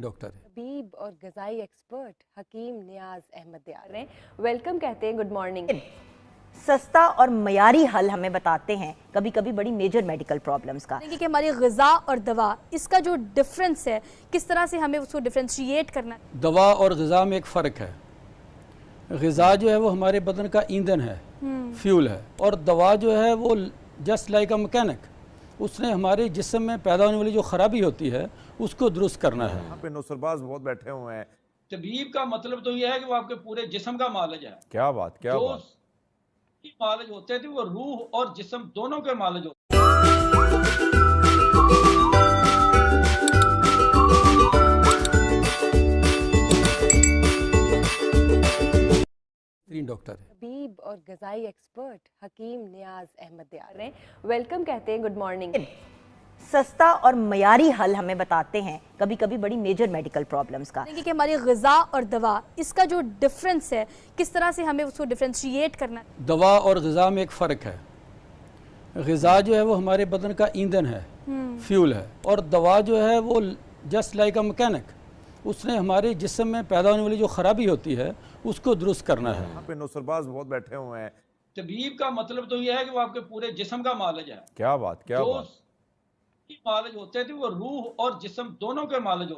Doctor है। तबीब और गजाई expert हकीम नियाज अहमद दियार हैं। वेलकम कहते हैं, गुड मॉर्निंग। सस्ता और मयारी हल हमें बताते हैं कभी कभी बड़ी मेजर मेडिकल प्रॉब्लम्स का। कि हमारी ग़िज़ा और दवा, इसका जो डिफरेंस है, किस तरह से हमें उसको डिफ्रेंशिएट करना है। दवा और ग़िज़ा में एक फ़र्क है। ग़िज़ा जो है वो हमारे बदन का ईंधन है, फ्यूल है, और दवा जो है वो जस्ट लाइक अ मैकेनिक, उसने हमारे जिस्म में पैदा होने वाली जो ख़राबी होती है उसको दुरुस्त करना है। यहाँ पे नुसरबाज बहुत बैठे हुए हैं। तबीब का मतलब तो यह है कि वो आपके पूरे जिस्म का मालिज है। क्या बात, क्या जो बात। मालिज होते थे वो रूह और जिस्म दोनों के मालिज होते। डॉक्टर है। तबीब और गजाई एक्सपर्ट हकीम नियाज अहमद दियार हैं। वेलकम कहते हैं, गुड मॉर्निंग। सस्ता और मयारी हल हमें बताते हैं कभी कभी बड़ी मेजर मेडिकल प्रॉब्लम्स का। कि हमारी ग़िज़ा और दवा, इसका जो डिफरेंस है, किस तरह से हमें उसको डिफ्रेंशिएट करना है। दवा और ग़िज़ा में एक फ़र्क है। ग़िज़ा जो है वो हमारे बदन का ईंधन है, फ्यूल है, और दवा जो है वो जस्ट लाइक अ मैकेनिक, उसने हमारे जिस्म में पैदा होने वाली जो ख़राबी होती है उसको दुरुस्त करना है। यहाँ पे नुसरबाज बहुत बैठे हुए हैं। तबीब का मतलब तो यह है कि वो आपके पूरे जिस्म का मालिज है। क्या बात, क्या जो बात। मालिज होते थे वो रूह और जिस्म दोनों के मालिज होते।